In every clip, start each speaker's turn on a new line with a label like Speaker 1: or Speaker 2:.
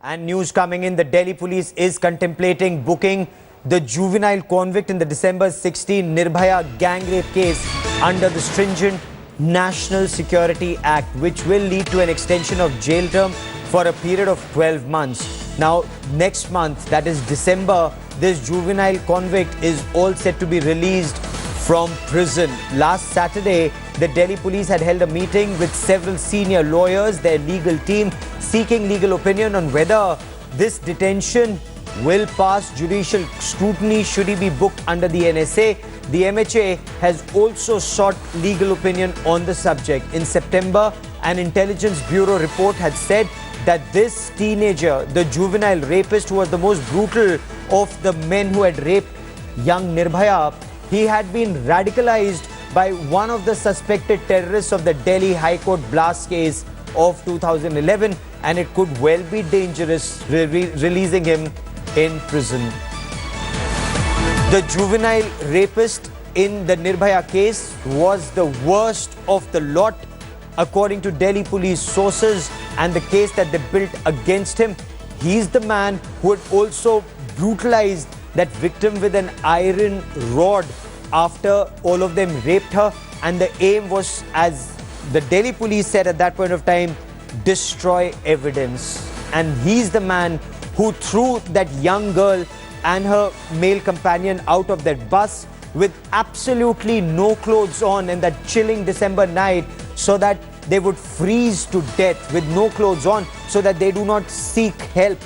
Speaker 1: And news coming in, the Delhi police is contemplating booking the juvenile convict in the December 16 Nirbhaya gang rape case under the stringent National Security Act, which will lead to an extension of jail term for a period of 12 months. Now, next month, that is December, this juvenile convict is all set to be released from prison. Last Saturday, the Delhi police had held a meeting with several senior lawyers, their legal team, seeking legal opinion on whether this detention will pass judicial scrutiny should he be booked under the NSA. The MHA has also sought legal opinion on the subject. In September, an Intelligence Bureau report had said that this teenager, the juvenile rapist who was the most brutal of the men who had raped young Nirbhaya, he had been radicalized by one of the suspected terrorists of the Delhi High Court blast case of 2011, and it could well be dangerous releasing him in prison. The juvenile rapist in the Nirbhaya case was the worst of the lot, according to Delhi police sources, and the case that they built against him. He's the man who had also brutalized that victim with an iron rod after all of them raped her, and the aim was, as the Delhi police said at that point of time, destroy evidence. And he's the man who threw that young girl and her male companion out of that bus with absolutely no clothes on in that chilling December night, so that they would freeze to death with no clothes on, so that they do not seek help.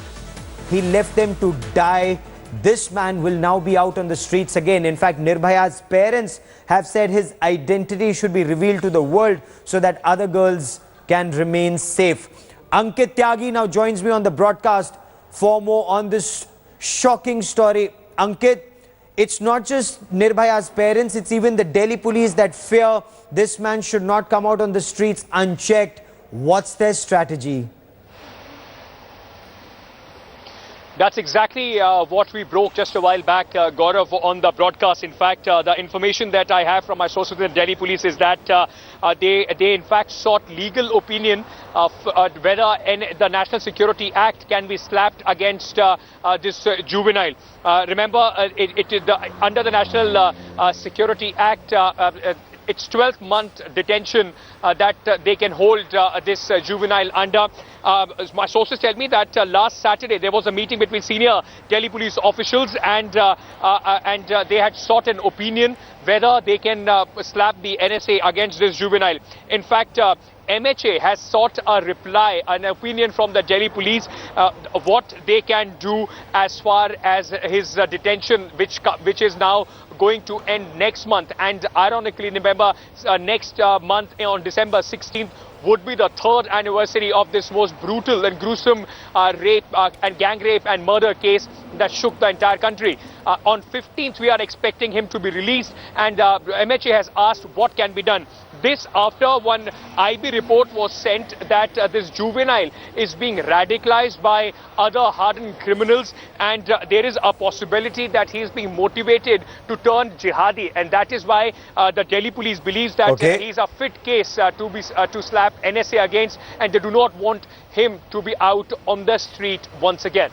Speaker 1: He left them to die. This man will now be out on the streets again. In fact, Nirbhaya's parents have said his identity should be revealed to the world so that other girls can remain safe. Ankit Tyagi now joins me on the broadcast for more on this shocking story. Ankit, it's not just Nirbhaya's parents, it's even the Delhi police that fear this man should not come out on the streets unchecked. What's their strategy?
Speaker 2: That's exactly what we broke just a while back, Gaurav, on the broadcast. In fact, the information that I have from my sources in the Delhi police is that they in fact sought legal opinion of whether the National Security Act can be slapped against this juvenile. Remember, under the National Security Act, it's 12-month detention that they can hold this juvenile under. My sources tell me that last Saturday there was a meeting between senior Delhi police officials, and they had sought an opinion whether they can slap the NSA against this juvenile. In fact, MHA has sought a reply, an opinion from the Delhi police, what they can do as far as his detention, which is now going to end next month. And ironically, remember, next month on December 16th would be the 3rd anniversary of this most brutal and gruesome rape and gang rape and murder case that shook the entire country. On 15th, we are expecting him to be released, and MHA has asked what can be done. This after one IB report was sent that this juvenile is being radicalized by other hardened criminals, and there is a possibility that he is being motivated to turn jihadi, and that is why the Delhi police believes that he is a fit case to slap NSA against, and they do not want him to be out on the street once again.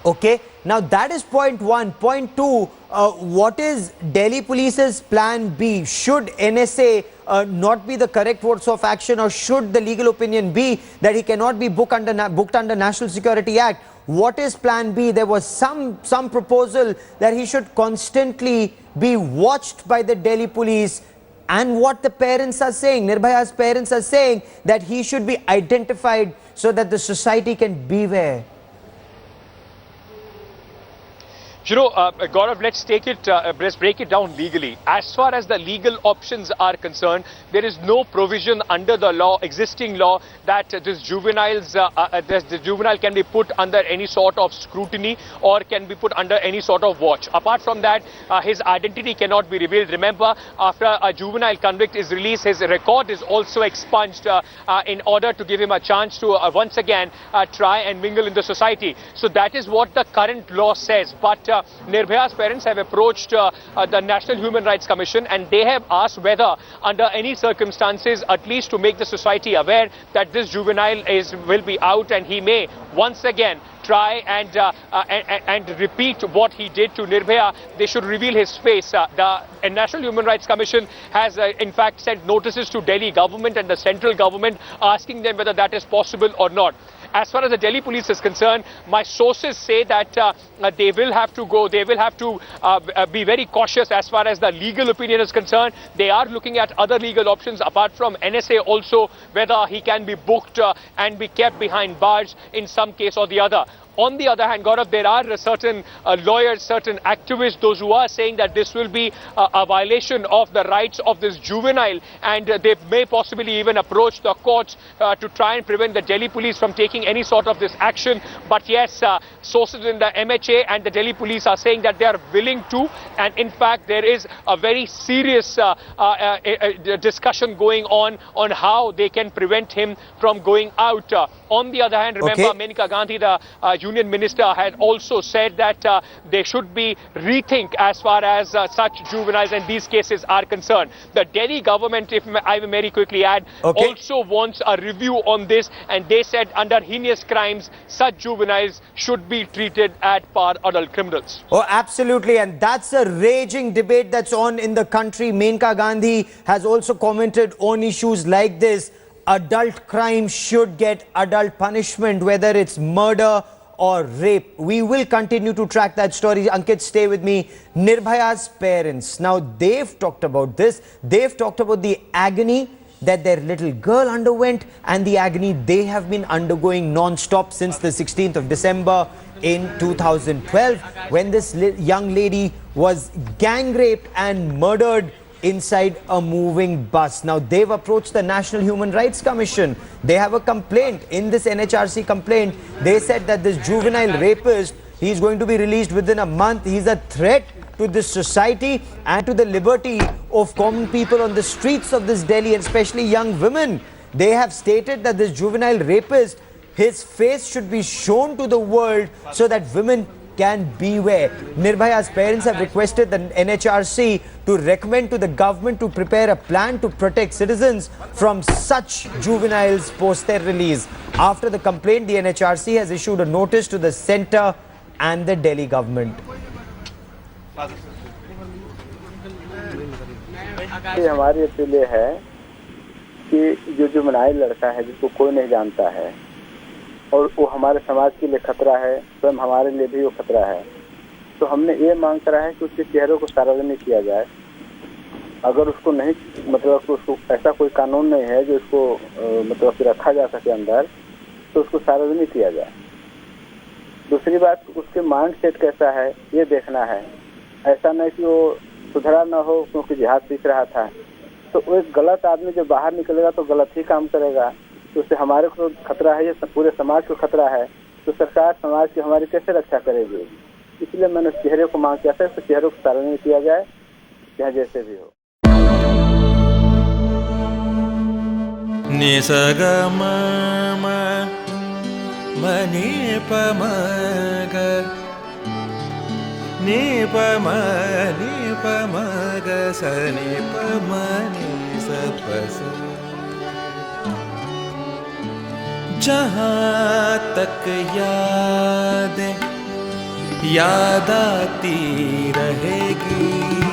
Speaker 1: Okay, now that is point one. Point two, what is Delhi police's plan B? Should NSA not be the correct course of action, or should the legal opinion be that he cannot be booked under National Security Act? What is plan B? There was some proposal that he should constantly be watched by the Delhi police, and what the parents are saying, Nirbhaya's parents are saying, that he should be identified so that the society can beware.
Speaker 2: You know, Gaurav, let's break it down legally. As far as the legal options are concerned, there is no provision under the law, existing law, that this juvenile can be put under any sort of scrutiny or can be put under any sort of watch. Apart from that, his identity cannot be revealed. Remember, after a juvenile convict is released, his record is also expunged in order to give him a chance to once again try and mingle in the society. So that is what the current law says. But Nirbhaya's parents have approached the National Human Rights Commission, and they have asked whether under any circumstances, at least to make the society aware that this juvenile will be out and he may once again try and repeat what he did to Nirbhaya, they should reveal his face. The National Human Rights Commission has in fact sent notices to Delhi government and the central government asking them whether that is possible or not. As far as the Delhi police is concerned, my sources say that they will have to be very cautious as far as the legal opinion is concerned. They are looking at other legal options apart from NSA also, whether he can be booked and be kept behind bars in some case or the other. On the other hand, Gaurav, there are certain lawyers, certain activists, those who are saying that this will be a violation of the rights of this juvenile, and they may possibly even approach the courts to try and prevent the Delhi police from taking any sort of this action. But yes, sources in the MHA and the Delhi police are saying that they are willing to, and in fact there is a very serious discussion going on how they can prevent him from going out. On the other hand, remember, Menka Gandhi, the Union Minister, had also said that they should be rethink as far as such juveniles and these cases are concerned. The Delhi government, if I may very quickly add, also wants a review on this, and they said under heinous crimes, such juveniles should be treated at par adult criminals.
Speaker 1: Oh, absolutely. And that's a raging debate that's on in the country. Menka Gandhi has also commented on issues like this. Adult crime should get adult punishment, whether it's murder or rape. We will continue to track that story. Ankit, stay with me. Nirbhaya's parents, now they've talked about this. They've talked about the agony that their little girl underwent and the agony they have been undergoing non-stop since the 16th of December in 2012, when this young lady was gang raped and murdered inside a moving bus. Now, they've approached the National Human Rights Commission. They have a complaint. In this NHRC complaint, they said that this juvenile rapist, he's going to be released within a month. He's a threat to this society and to the liberty of common people on the streets of this Delhi, and especially young women. They have stated that this juvenile rapist, his face should be shown to the world so that women can beware. Nirbhaya's parents have requested the NHRC to recommend to the government to prepare a plan to protect citizens from such juveniles post their release. After the complaint, the NHRC has issued a notice to the centre and the Delhi government.
Speaker 3: हमारी appeal है कि जो juvenile लड़का है जिसको कोई नहीं जानता है और वो हमारे समाज के लिए खतरा है, स्वयं हमारे लिए भी वो खतरा है, तो हमने ये मांग करा है कि उसके चेहरों को सार्वजनिक किया जाए। अगर उसको नहीं, मतलब उसको ऐसा कोई कानून नहीं है जो उसको मतलब रखा जा सके अंदर, तो उसको सार्वजनिक किया जाए। दूसरी बात, उसके माइंड सेट कैसा है ये देखना है। ऐसा नहीं कि वो सुधरा ना हो क्योंकि जिहाद सीख रहा था, तो वो एक गलत आदमी जो बाहर निकलेगा तो गलत ही काम करेगा, तो उससे हमारे को खतरा है, ये पूरे समाज को खतरा है। तो सरकार समाज की हमारी कैसे रक्षा करेगी? इसलिए मैंने चेहरे को मांग किया था कि चेहरों को सार्वजनिक किया जाए, चाहे जैसे भी हो।
Speaker 4: निसगम मनि पमग नि पमग सनि पमनि सपस। जहाँ तक याद आती रहेगी।